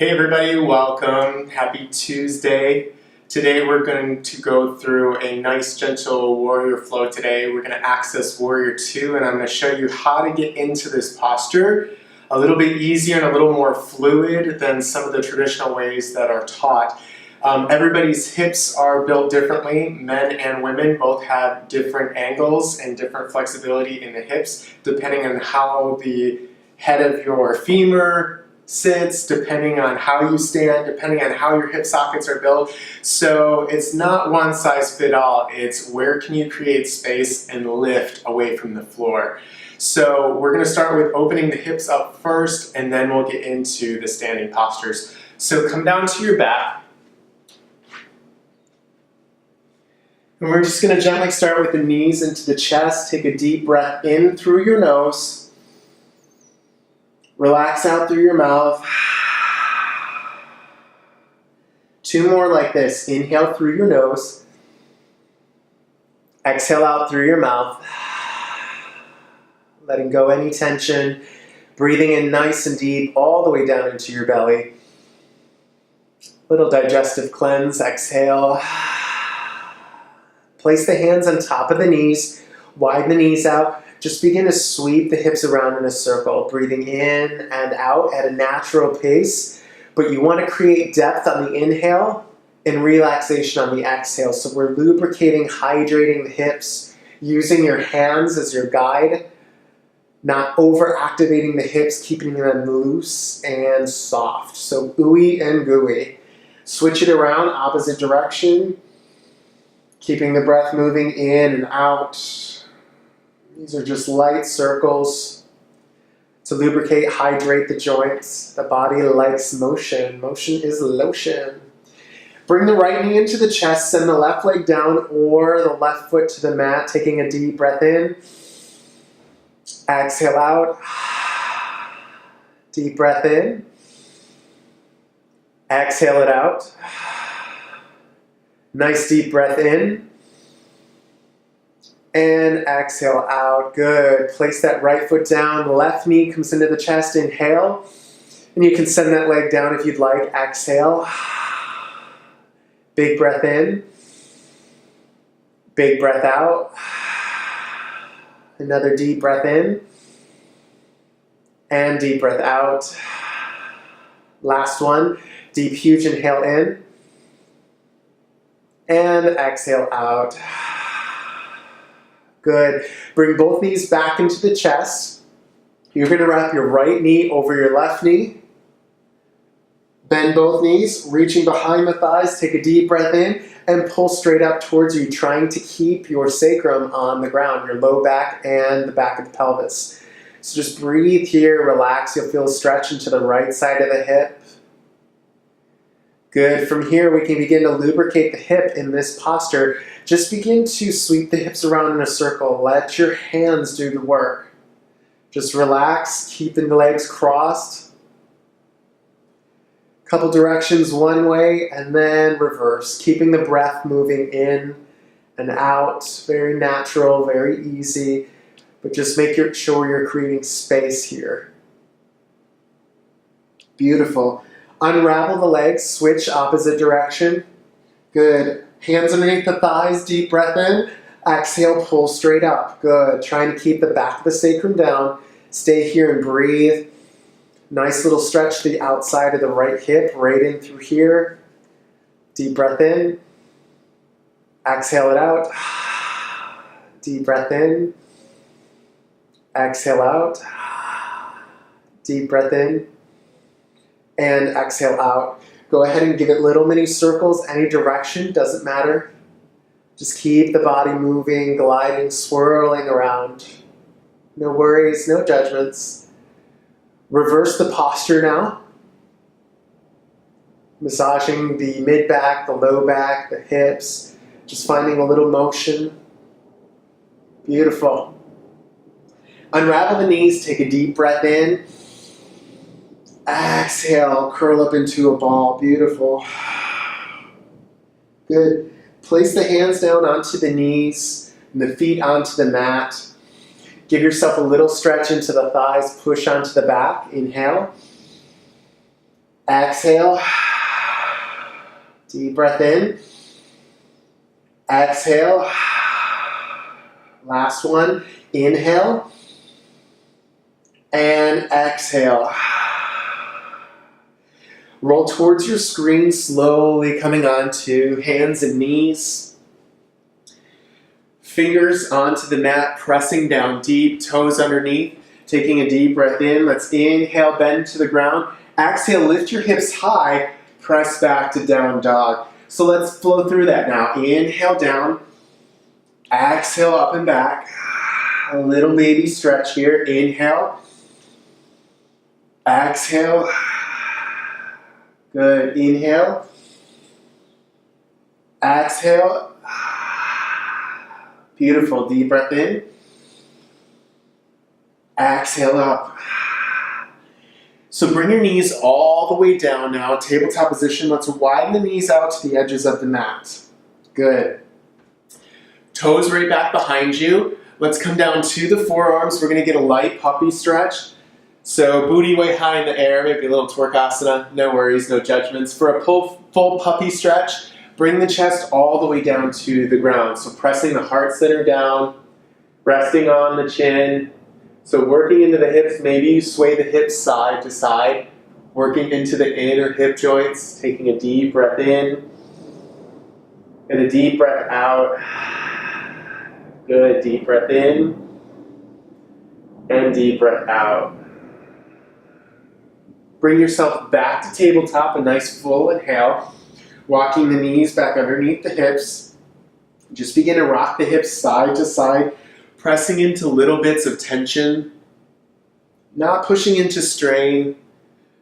Hey everybody, welcome. Happy Tuesday. Today we're going to go through a nice gentle warrior flow today. We're going to access warrior 2 and I'm going to show you how to get into this posture a little bit easier and a little more fluid than some of the traditional ways that are taught. Everybody's hips are built differently. Men and women both have different angles and different flexibility in the hips depending on how the head of your femur sits, depending on how you stand, depending on how your hip sockets are built. So it's not one size fit all, it's where can you create space and lift away from the floor. So we're going to start with opening the hips up first and then we'll get into the standing postures. So come down to your back. And we're just going to gently start with the knees into the chest. Take a deep breath in through your nose. Relax out through your mouth. 2 more like this. Inhale through your nose. Exhale out through your mouth. Letting go any tension. Breathing in nice and deep all the way down into your belly. Little digestive cleanse. Exhale. Place the hands on top of the knees. Widen the knees out. Just begin to sweep the hips around in a circle, breathing in and out at a natural pace. But you want to create depth on the inhale and relaxation on the exhale. So we're lubricating, hydrating the hips, using your hands as your guide, not over-activating the hips, keeping them loose and soft. So ooey and gooey. Switch it around, opposite direction, keeping the breath moving in and out. These are just light circles to lubricate, hydrate the joints. The body likes motion. Motion is lotion. Bring the right knee into the chest, send the left leg down or the left foot to the mat, taking a deep breath in. Exhale out. Deep breath in. Exhale it out. Nice deep breath in. And exhale out. Good. Place that right foot down. Left knee comes into the chest. Inhale. And you can send that leg down if you'd like. Exhale. Big breath in. Big breath out. Another deep breath in. And deep breath out. Last one. Deep, huge inhale in. And exhale out. Good. Bring both knees back into the chest. You're going to wrap your right knee over your left knee. Bend both knees, reaching behind the thighs. Take a deep breath in and pull straight up towards you, trying to keep your sacrum on the ground, your low back and the back of the pelvis. So just breathe here, relax. You'll feel a stretch into the right side of the hip. Good. From here, we can begin to lubricate the hip in this posture. Just begin to sweep the hips around in a circle. Let your hands do the work. Just relax, keeping the legs crossed. Couple directions one way and then reverse. Keeping the breath moving in and out. Very natural, very easy. But just make sure you're creating space here. Beautiful. Unravel the legs, switch opposite direction. Good. Hands underneath the thighs, deep breath in. Exhale, pull straight up. Good. Trying to keep the back of the sacrum down. Stay here and breathe. Nice little stretch to the outside of the right hip, right in through here. Deep breath in. Exhale it out. Deep breath in. Exhale out. Deep breath in. And exhale out. Go ahead and give it little mini circles, any direction, doesn't matter. Just keep the body moving, gliding, swirling around. No worries, no judgments. Reverse the posture now. Massaging the mid-back, the low back, the hips. Just finding a little motion. Beautiful. Unravel the knees, take a deep breath in. Exhale, curl up into a ball. Beautiful. Good. Place the hands down onto the knees and the feet onto the mat. Give yourself a little stretch into the thighs. Push onto the back. Inhale. Exhale. Deep breath in. Exhale. Last one. Inhale. And exhale. Roll towards your screen, slowly coming onto hands and knees. Fingers onto the mat, pressing down deep, toes underneath. Taking a deep breath in. Let's inhale, bend to the ground. Exhale, lift your hips high, press back to down dog. So let's flow through that now. Inhale down. Exhale up and back. A little baby stretch here. Inhale. Exhale. Good. Inhale. Exhale. Beautiful. Deep breath in. Exhale up. So bring your knees all the way down now. Tabletop position. Let's widen the knees out to the edges of the mat. Good. Toes right back behind you. Let's come down to the forearms. We're going to get a light puppy stretch. So booty way high in the air, maybe a little twerkasana. No worries, no judgments. For a full puppy stretch, bring the chest all the way down to the ground. So pressing the heart center down, resting on the chin. So working into the hips, maybe you sway the hips side to side, working into the inner hip joints, taking a deep breath in and a deep breath out. Good, deep breath in and deep breath out. Bring yourself back to tabletop, a nice full inhale, walking the knees back underneath the hips. Just begin to rock the hips side to side, pressing into little bits of tension, not pushing into strain,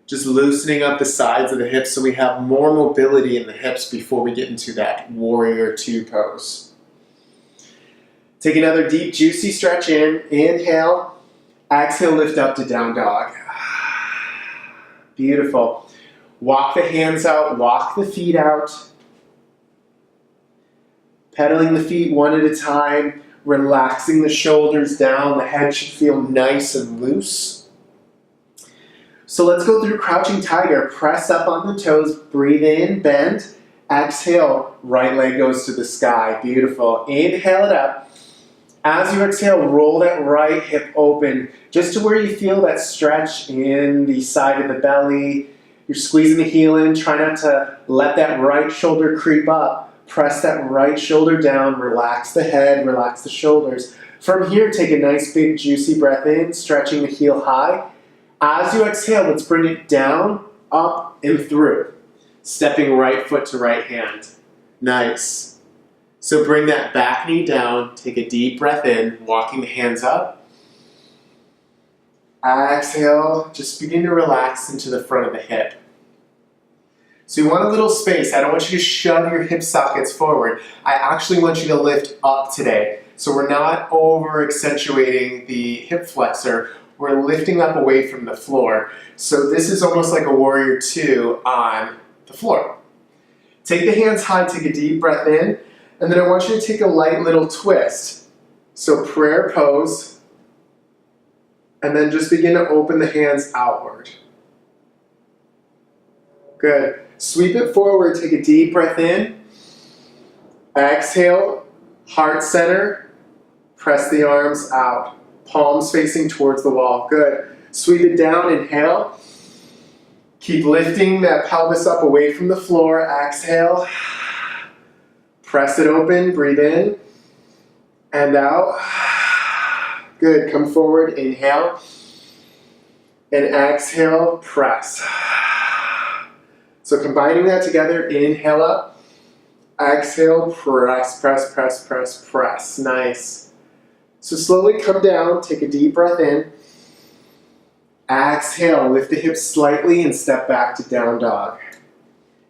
just loosening up the sides of the hips so we have more mobility in the hips before we get into that warrior two pose. Take another deep, juicy stretch in. Inhale. Exhale, lift up to down dog. Beautiful. Walk the hands out, walk the feet out. Pedaling the feet one at a time, relaxing the shoulders down. The head should feel nice and loose. So let's go through crouching tiger. Press up on the toes, breathe in, bend. Exhale, right leg goes to the sky. Beautiful. Inhale it up. As you exhale, roll that right hip open, just to where you feel that stretch in the side of the belly. You're squeezing the heel in. Try not to let that right shoulder creep up. Press that right shoulder down. Relax the head, relax the shoulders. From here, take a nice big juicy breath in, stretching the heel high. As you exhale, let's bring it down, up, and through. Stepping right foot to right hand. Nice. So bring that back knee down, take a deep breath in, walking the hands up. Exhale, just begin to relax into the front of the hip. So you want a little space. I don't want you to shove your hip sockets forward. I actually want you to lift up today. So we're not over accentuating the hip flexor. We're lifting up away from the floor. So this is almost like a warrior two on the floor. Take the hands high, take a deep breath in. And then I want you to take a light little twist. So prayer pose. And then just begin to open the hands outward. Good. Sweep it forward, take a deep breath in. Exhale, heart center. Press the arms out. Palms facing towards the wall. Good. Sweep it down, inhale. Keep lifting that pelvis up away from the floor. Exhale. Press it open, breathe in, and out. Good, come forward, inhale, and exhale, press. So combining that together, inhale up, exhale, press, press, press, press, press. Nice. So slowly come down, take a deep breath in, exhale, lift the hips slightly and step back to down dog.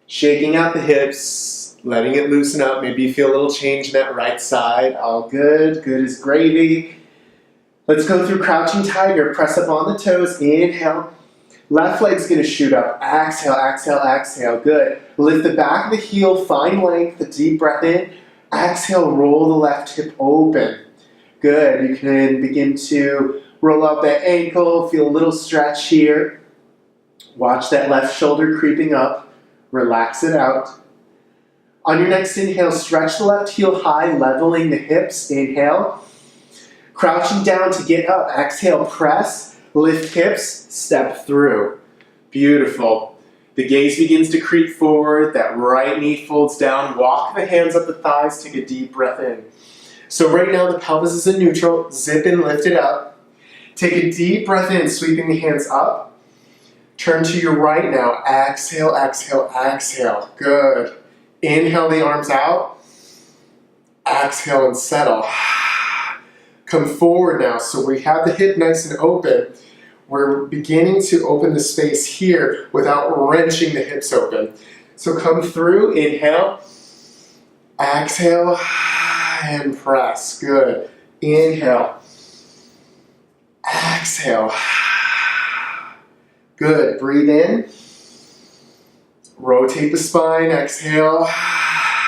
Shaking out the hips, letting it loosen up. Maybe you feel a little change in that right side. All good. Good as gravy. Let's go through crouching tiger. Press up on the toes. Inhale. Left leg's going to shoot up. Exhale, exhale, exhale. Good. Lift the back of the heel. Find length. A deep breath in. Exhale. Roll the left hip open. Good. You can begin to roll up that ankle. Feel a little stretch here. Watch that left shoulder creeping up. Relax it out. On your next inhale, stretch the left heel high, leveling the hips. Inhale. Crouching down to get up. Exhale, press, lift hips, step through. Beautiful. The gaze begins to creep forward. That right knee folds down. Walk the hands up the thighs. Take a deep breath in. So right now the pelvis is in neutral. Zip and lift it up. Take a deep breath in, sweeping the hands up. Turn to your right now. Exhale, exhale, exhale. Good. Inhale the arms out. Exhale and settle. Come forward now. So we have the hip nice and open. We're beginning to open the space here without wrenching the hips open. So come through. Inhale. Exhale. And press. Good. Inhale. Exhale. Good. Breathe in. Rotate the spine. Exhale.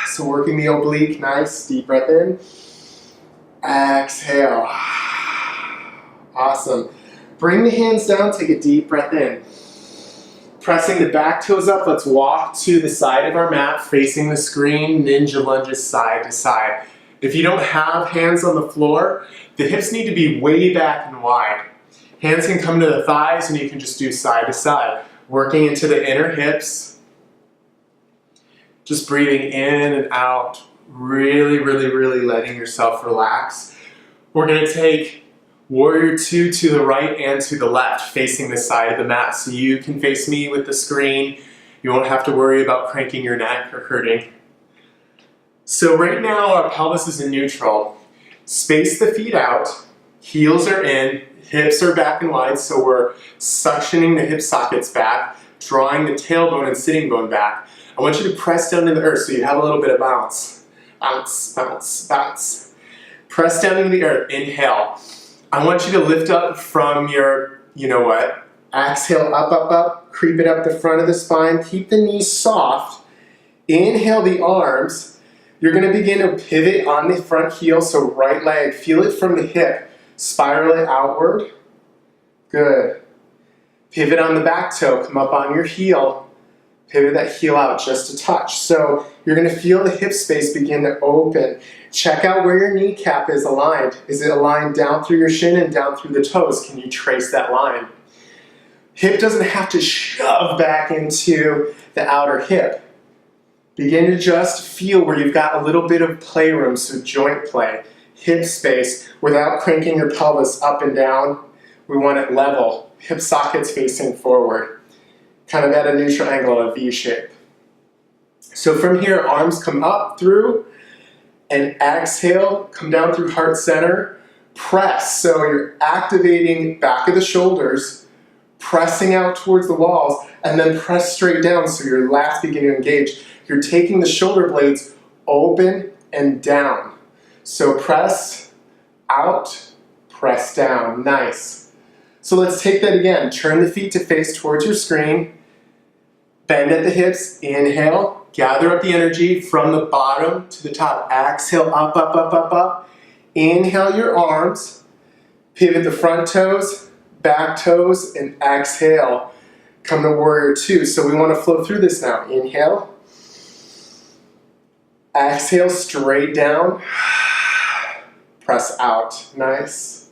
So working the oblique. Nice. Deep breath in. Exhale. Awesome. Bring the hands down. Take a deep breath in. Pressing the back toes up. Let's walk to the side of our mat, facing the screen. Ninja lunges side to side. If you don't have hands on the floor, the hips need to be way back and wide. Hands can come to the thighs and you can just do side to side. Working into the inner hips. Just breathing in and out. Really, really, really letting yourself relax. We're going to take Warrior 2 to the right and to the left, facing the side of the mat. So you can face me with the screen. You won't have to worry about cranking your neck or hurting. So right now our pelvis is in neutral. Space the feet out, heels are in, hips are back and wide, so we're suctioning the hip sockets back, drawing the tailbone and sitting bone back. I want you to press down into the earth so you have a little bit of bounce. Bounce, bounce, bounce. Press down into the earth, inhale. I want you to lift up from your, you know what, exhale, up, up, up, creep it up the front of the spine, keep the knees soft, inhale the arms. You're going to begin to pivot on the front heel, so right leg, feel it from the hip, spiral it outward. Good. Pivot on the back toe, come up on your heel, pivot that heel out just a touch. So you're going to feel the hip space begin to open. Check out where your kneecap is aligned. Is it aligned down through your shin and down through the toes? Can you trace that line? Hip doesn't have to shove back into the outer hip. Begin to just feel where you've got a little bit of playroom, so joint play, hip space, without cranking your pelvis up and down. We want it level, hip sockets facing forward, kind of at a neutral angle, a V shape. So from here, arms come up through, and exhale, come down through heart center, press. So you're activating back of the shoulders, pressing out towards the walls, and then press straight down so your lats begin to engage. You're taking the shoulder blades open and down. So press out, press down. Nice. So let's take that again. Turn the feet to face towards your screen. Bend at the hips. Inhale. Gather up the energy from the bottom to the top. Exhale, up, up, up, up, up. Inhale your arms. Pivot the front toes, back toes, and exhale. Come to Warrior 2. So we want to flow through this now. Inhale. Exhale, straight down. Press out. Nice.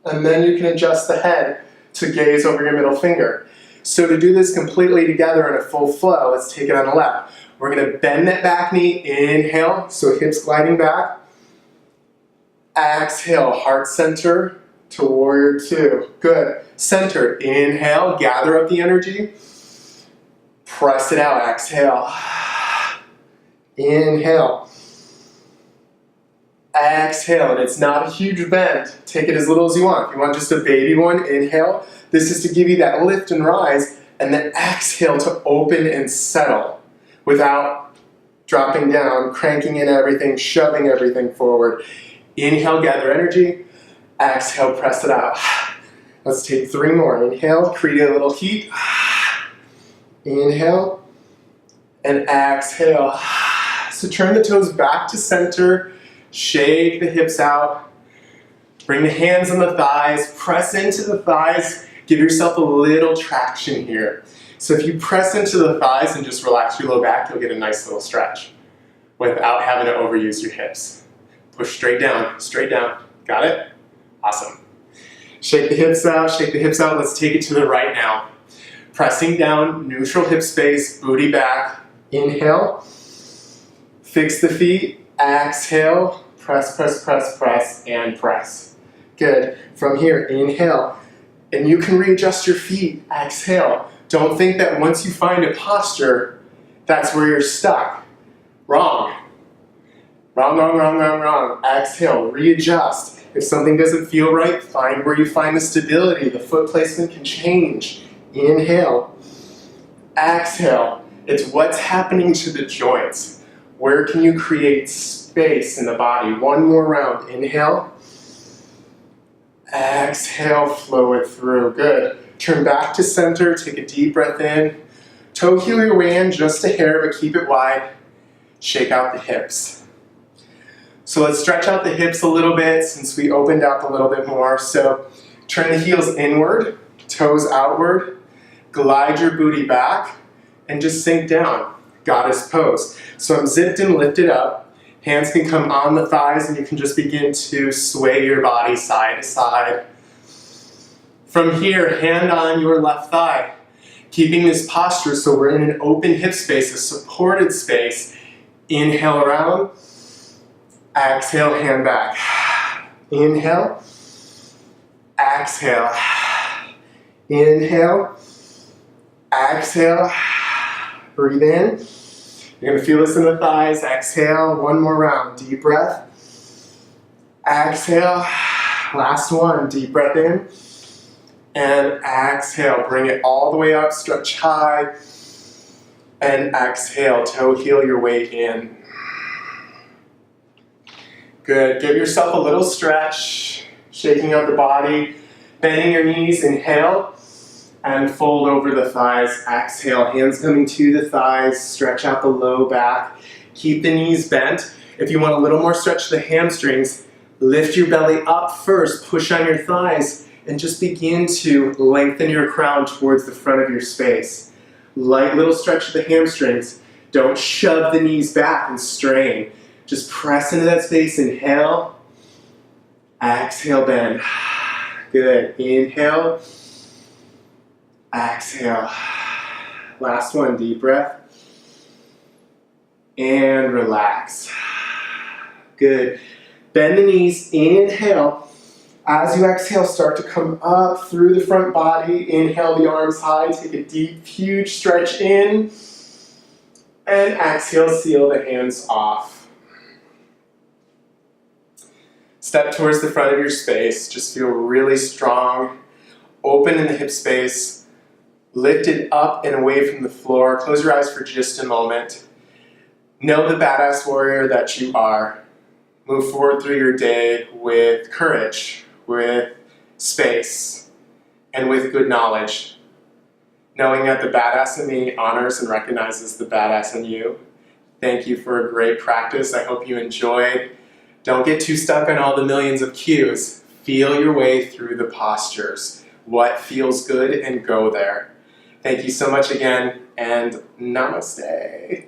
And then you can adjust the head to gaze over your middle finger. So to do this completely together in a full flow, let's take it on the left. We're going to bend that back knee. Inhale, so hips gliding back. Exhale, heart center to Warrior 2. Good. Center. Inhale, gather up the energy. Press it out. Exhale. Inhale. Exhale, and it's not a huge bend. Take it as little as you want. If you want just a baby one, inhale. This is to give you that lift and rise, and then exhale to open and settle without dropping down, cranking in everything, shoving everything forward. Inhale, gather energy. Exhale, press it out. Let's take 3 more. Inhale, create a little heat. Inhale, and exhale. So turn the toes back to center, shake the hips out, bring the hands on the thighs, press into the thighs, give yourself a little traction here. So if you press into the thighs and just relax your low back, you'll get a nice little stretch without having to overuse your hips. Push straight down, straight down. Got it? Awesome. Shake the hips out, shake the hips out. Let's take it to the right now. Pressing down, neutral hip space, booty back. Inhale. Fix the feet. Exhale. Press, press, press, press, and press. Good. From here, inhale. And you can readjust your feet. Exhale. Don't think that once you find a posture, that's where you're stuck. Wrong. Wrong, wrong, wrong, wrong, wrong. Exhale. Readjust. If something doesn't feel right, find where you find the stability. The foot placement can change. Inhale. Exhale. It's what's happening to the joints. Where can you create space in the body? One more round. Inhale. Exhale. Flow it through. Good. Turn back to center. Take a deep breath in. Toe heel your way in just a hair, but keep it wide. Shake out the hips. So let's stretch out the hips a little bit since we opened up a little bit more. So turn the heels inward, toes outward, glide your booty back, and just sink down. Goddess pose. So I'm zipped and lifted up. Hands can come on the thighs and you can just begin to sway your body side to side. From here, hand on your left thigh. Keeping this posture so we're in an open hip space, a supported space. Inhale around. Exhale, hand back. Inhale. Exhale. Inhale. Exhale. Breathe in. You're going to feel this in the thighs. Exhale. One more round. Deep breath. Exhale. Last one. Deep breath in. And exhale. Bring it all the way up. Stretch high. And exhale. Toe heel your way in. Good. Give yourself a little stretch, shaking out the body, bending your knees, inhale, and fold over the thighs. Exhale, hands coming to the thighs, stretch out the low back. Keep the knees bent. If you want a little more stretch to the hamstrings, lift your belly up first, push on your thighs, and just begin to lengthen your crown towards the front of your space. Light little stretch to the hamstrings. Don't shove the knees back and strain. Just press into that space, inhale, exhale, bend. Good, inhale, exhale. Last one, deep breath, and relax. Good, bend the knees, inhale. As you exhale, start to come up through the front body. Inhale the arms high, take a deep, huge stretch in, and exhale, seal the hands off. Step towards the front of your space. Just feel really strong. Open in the hip space. Lifted up and away from the floor. Close your eyes for just a moment. Know the badass warrior that you are. Move forward through your day with courage, with space, and with good knowledge. Knowing that the badass in me honors and recognizes the badass in you. Thank you for a great practice. I hope you enjoyed. Don't get too stuck on all the millions of cues. Feel your way through the postures. What feels good and go there. Thank you so much again, and namaste.